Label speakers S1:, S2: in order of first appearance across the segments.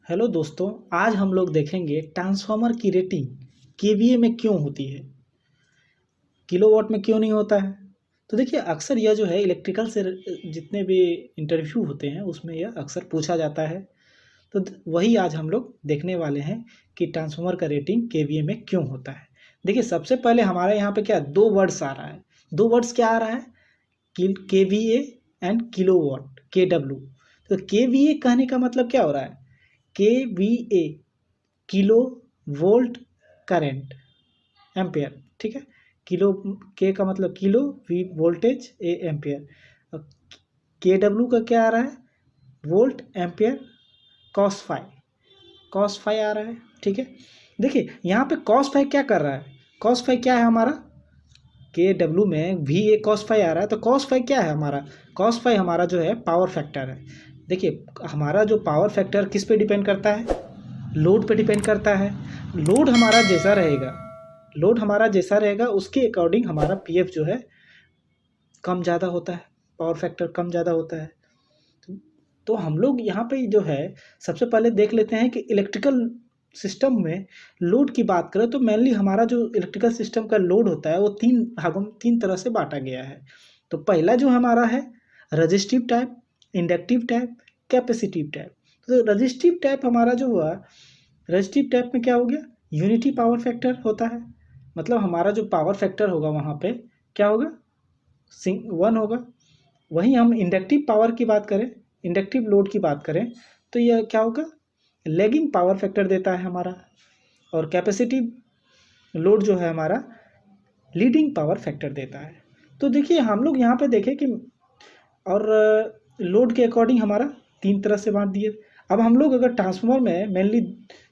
S1: Hello दोस्तों, आज हम लोग देखेंगे ट्रांसफार्मर की रेटिंग केवीए में क्यों होती है, किलोवाट में क्यों नहीं होता है। तो देखिए, अक्सर यह जो है इलेक्ट्रिकल से जितने भी इंटरव्यू होते हैं उसमें यह अक्सर पूछा जाता है। तो वही आज हम लोग देखने वाले हैं कि ट्रांसफार्मर का रेटिंग केवीए में क्यों होता है। देखिए, सबसे पहले हमारे यहाँ पे क्या दो वर्ड्स आ रहा है। दो वर्ड्स क्या आ रहा है, केवीए एंड किलोवाट, केडब्ल्यू। तो केवीए कहने का मतलब क्या हो रहा है, KVA kilo volt current ampere. ठीक है, किलो के का मतलब किलो, वी वोल्टेज, ए एम्पेयर। के डब्ल्यू का क्या आ रहा है, वोल्ट एम्पेयर कॉस फाई आ रहा है। ठीक है, देखिए यहाँ पे कॉस फाई क्या कर रहा है, कॉस फाई क्या है हमारा, के डब्ल्यू में वी ए कॉस फाई आ रहा है। तो कॉस फाई क्या है हमारा, कॉस फाई हमारा जो है पावर फैक्टर है। देखिए, हमारा जो पावर फैक्टर किस पे डिपेंड करता है, लोड पे डिपेंड करता है। लोड हमारा जैसा रहेगा, लोड हमारा जैसा रहेगा उसके अकॉर्डिंग हमारा पीएफ जो है कम ज़्यादा होता है, पावर फैक्टर कम ज़्यादा होता है। तो हम लोग यहाँ पे जो है सबसे पहले देख लेते हैं कि इलेक्ट्रिकल सिस्टम में लोड की बात करें तो मेनली हमारा जो इलेक्ट्रिकल सिस्टम का लोड होता है वो तीन भागों में, तीन तरह से बांटा गया है। तो पहला जो हमारा है resistive type, inductive type, capacitive type. तो रजिस्टिव टाइप हमारा जो हुआ, रजिस्टिव टाइप में क्या हो गया, यूनिटी पावर फैक्टर होता है। मतलब हमारा जो पावर फैक्टर होगा वहाँ पे क्या होगा, वन होगा। वहीं हम इंडक्टिव पावर की बात करें, इंडक्टिव लोड की बात करें तो यह क्या होगा, लैगिंग पावर फैक्टर देता है हमारा। और कैपेसिटिव लोड जो है हमारा लीडिंग पावर फैक्टर देता है। तो देखिए हम लोग यहाँ पे देखें कि और लोड के अकॉर्डिंग हमारा तीन तरह से बांट दिए। अब हम लोग अगर ट्रांसफार्मर में मेनली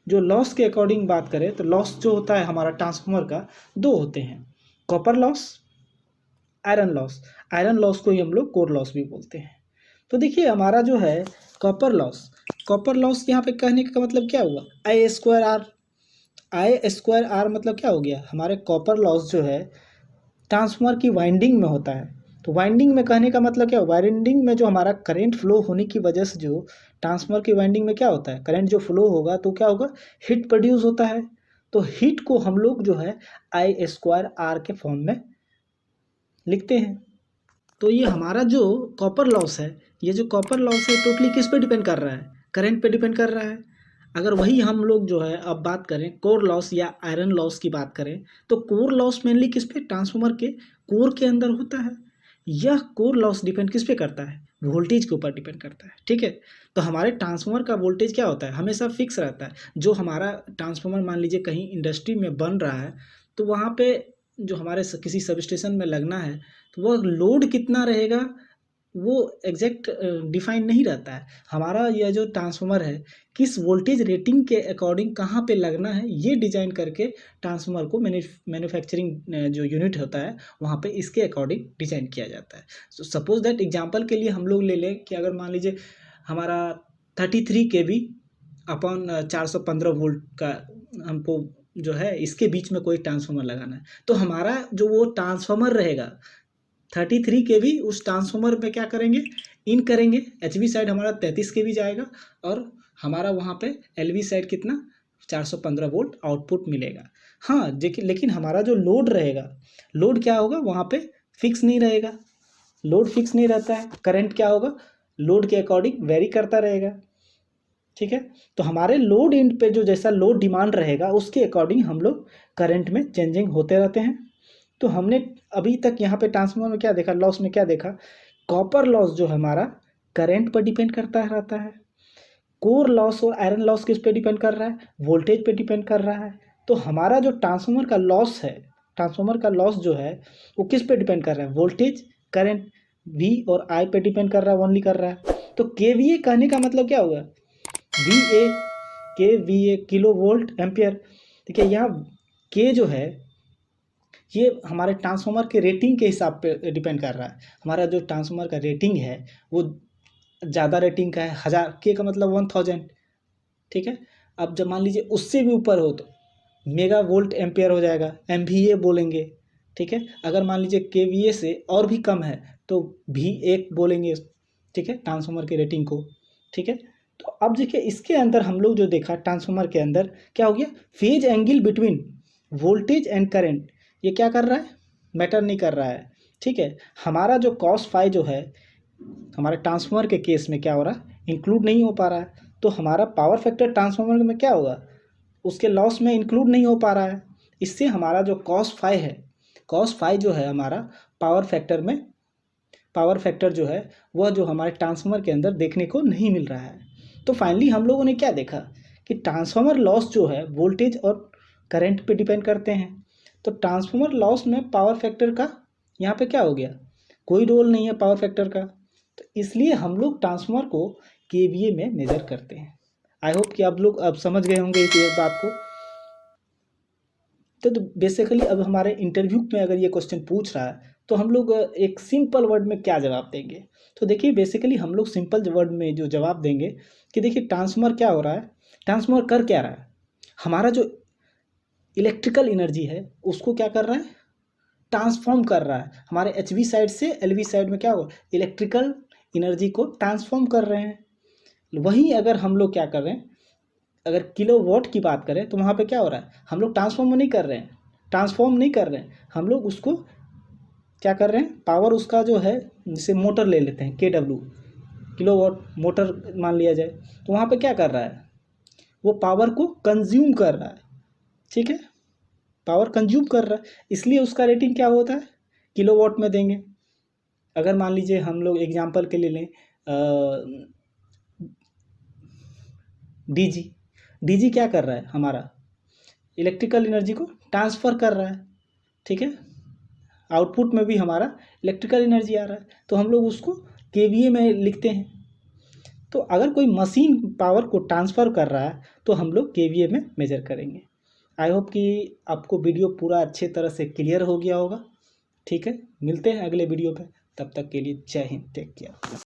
S1: जो लॉस के अकॉर्डिंग बात करें तो लॉस जो होता है हमारा ट्रांसफार्मर का दो होते हैं, copper loss, iron loss. Iron loss को ही हम लोग कोर लॉस भी बोलते हैं। तो देखिए हमारा जो है कॉपर लॉस, कॉपर लॉस यहाँ पे कहने का मतलब क्या हुआ, I square R. I square R मतलब क्या हो गया, हमारे कॉपर लॉस जो है ट्रांसफार्मर की वाइंडिंग में होता है। तो वाइंडिंग में कहने का मतलब क्या, वाइंडिंग में जो हमारा करंट फ्लो होने की वजह से जो ट्रांसफार्मर की वाइंडिंग में क्या होता है, करंट जो फ्लो होगा तो क्या होगा, हीट प्रोड्यूस होता है। तो हीट को हम लोग जो है आई स्क्वायर आर के फॉर्म में लिखते हैं। तो ये हमारा जो कॉपर लॉस है, ये जो कॉपर लॉस है टोटली किस पे डिपेंड कर रहा है, करंट पे डिपेंड कर रहा है। अगर वही हम लोग जो है अब बात करें कोर लॉस या आयरन लॉस की बात करें तो कोर लॉस मेनली किस पे, ट्रांसफार्मर के कोर के अंदर होता है। यह कोर लॉस डिपेंड किस पे करता है, वोल्टेज के ऊपर डिपेंड करता है। ठीक है, तो हमारे ट्रांसफार्मर का वोल्टेज क्या होता है, हमेशा फिक्स रहता है। जो हमारा ट्रांसफार्मर मान लीजिए कहीं इंडस्ट्री में बन रहा है तो वहाँ पे जो हमारे किसी सब स्टेशन में लगना है तो वह लोड कितना रहेगा वो एग्जैक्ट डिफाइन नहीं रहता है। हमारा यह जो ट्रांसफार्मर है किस वोल्टेज रेटिंग के अकॉर्डिंग कहाँ पे लगना है ये डिजाइन करके ट्रांसफार्मर को मैन्युफैक्चरिंग जो यूनिट होता है वहाँ पे इसके अकॉर्डिंग डिजाइन किया जाता है। सो सपोज दैट एग्जांपल के लिए हम लोग ले लें कि अगर मान लीजिए हमारा 33 kV अपॉन 415 वोल्ट का हमको जो है इसके बीच में कोई ट्रांसफार्मर लगाना है। तो हमारा जो वो ट्रांसफार्मर रहेगा 33 kV, उस ट्रांसफार्मर पे क्या करेंगे, इन करेंगे, एच वी साइड हमारा 33 kV जाएगा और हमारा वहाँ पे एल वी साइड कितना 415 वोल्ट आउटपुट मिलेगा। हाँ देखिए, लेकिन हमारा जो लोड रहेगा, लोड क्या होगा वहाँ पे फिक्स नहीं रहेगा, लोड फिक्स नहीं रहता है। करंट क्या होगा, लोड के अकॉर्डिंग वेरी करता रहेगा। ठीक है, तो हमारे लोड एंड पे जो जैसा लोड डिमांड रहेगा उसके अकॉर्डिंग हम लोग करंट में चेंजिंग होते रहते हैं। तो हमने अभी तक यहाँ पे ट्रांसफार्मर में क्या देखा, लॉस में क्या देखा, कॉपर लॉस जो हमारा करंट पर डिपेंड करता रहता है। कोर लॉस और आयरन लॉस किस पे डिपेंड कर रहा है, वोल्टेज पे डिपेंड कर रहा है। तो हमारा जो ट्रांसफार्मर का लॉस है, ट्रांसफार्मर का लॉस जो है वो किस पे डिपेंड कर रहा है, वोल्टेज, करंट, वी और आई पे डिपेंड कर रहा है, ओनली कर रहा है। तो केवीए कहने का मतलब क्या होगा, वी ए, के V A kilo volt ampere. देखिए यहाँ के जो है ये हमारे ट्रांसफार्मर के रेटिंग के हिसाब पे डिपेंड कर रहा है। हमारा जो ट्रांसफार्मर का रेटिंग है वो ज़्यादा रेटिंग का है, 1000 के का मतलब 1000। ठीक है, अब जब मान लीजिए उससे भी ऊपर हो तो मेगा वोल्ट एम्पेयर हो जाएगा, एमवीए बोलेंगे। ठीक है, अगर मान लीजिए केवीए से और भी कम है तो वी1 बोलेंगे। ठीक है, ट्रांसफार्मर के रेटिंग को। ठीक है, तो अब देखिए इसके अंदर हम लोग जो देखा ट्रांसफार्मर के अंदर क्या हो गया, phase angle between voltage and current ये क्या कर रहा है, मैटर नहीं कर रहा है। ठीक है, हमारा जो कॉस फाई जो है हमारे ट्रांसफार्मर के केस में क्या हो रहा है, इंक्लूड नहीं हो पा रहा है। तो हमारा पावर फैक्टर ट्रांसफार्मर में क्या होगा, उसके लॉस में इंक्लूड नहीं हो पा रहा है। इससे हमारा जो कॉस फाई है, कॉस फाई जो है हमारा पावर फैक्टर में, पावर फैक्टर जो है वह जो हमारे ट्रांसफार्मर के अंदर देखने को नहीं मिल रहा है। तो फाइनली हम लोगों ने क्या देखा कि ट्रांसफार्मर लॉस जो है वोल्टेज और करंट पे डिपेंड करते हैं। तो ट्रांसफार्मर लॉस में पावर फैक्टर का यहाँ पे क्या हो गया, कोई रोल नहीं है पावर फैक्टर का। तो इसलिए हम लोग ट्रांसफार्मर को केवीए में मेजर करते हैं। आई होप कि आप लोग अब समझ गए होंगे इस बात को। तो बेसिकली अब हमारे इंटरव्यू में अगर ये क्वेश्चन पूछ रहा है तो हम लोग एक सिंपल वर्ड में क्या जवाब देंगे। तो देखिए बेसिकली हम लोग सिंपल वर्ड में जो जवाब देंगे कि देखिए ट्रांसफार्मर क्या हो रहा है, ट्रांसफार्मर कर क्या रहा है, हमारा जो इलेक्ट्रिकल एनर्जी है उसको क्या कर रहा है, ट्रांसफॉर्म कर रहा है। हमारे एचवी साइड से एलवी साइड में क्या हो, इलेक्ट्रिकल एनर्जी को ट्रांसफॉर्म कर रहे हैं। वहीं अगर हम लोग क्या कर रहे हैं, अगर किलोवाट की बात करें तो वहाँ पे क्या हो रहा है, हम लोग ट्रांसफॉर्म नहीं कर रहे हैं, ट्रांसफॉर्म नहीं कर रहे हैं, हम लोग उसको क्या कर रहे हैं, पावर उसका जो है, जैसे मोटर ले लेते हैं KW किलोवाट मोटर मान लिया जाए, तो वहाँ पे क्या कर रहा है, वो पावर को कंज्यूम कर रहा है। ठीक है, पावर कंज्यूम कर रहा है, इसलिए उसका रेटिंग क्या होता है, किलोवाट में देंगे। अगर मान लीजिए हम लोग एग्जांपल के लिए लें डीजी, डीजी क्या कर रहा है, हमारा इलेक्ट्रिकल एनर्जी को ट्रांसफ़र कर रहा है। ठीक है, आउटपुट में भी हमारा इलेक्ट्रिकल एनर्जी आ रहा है, तो हम लोग उसको केवीए में लिखते हैं। तो अगर कोई मशीन पावर को ट्रांसफ़र कर रहा है तो हम लोग केवीए में मेजर करेंगे। आई होप कि आपको वीडियो पूरा अच्छे तरह से क्लियर हो गया होगा। ठीक है, मिलते हैं अगले वीडियो पे, तब तक के लिए जय हिंद, टेक केयर।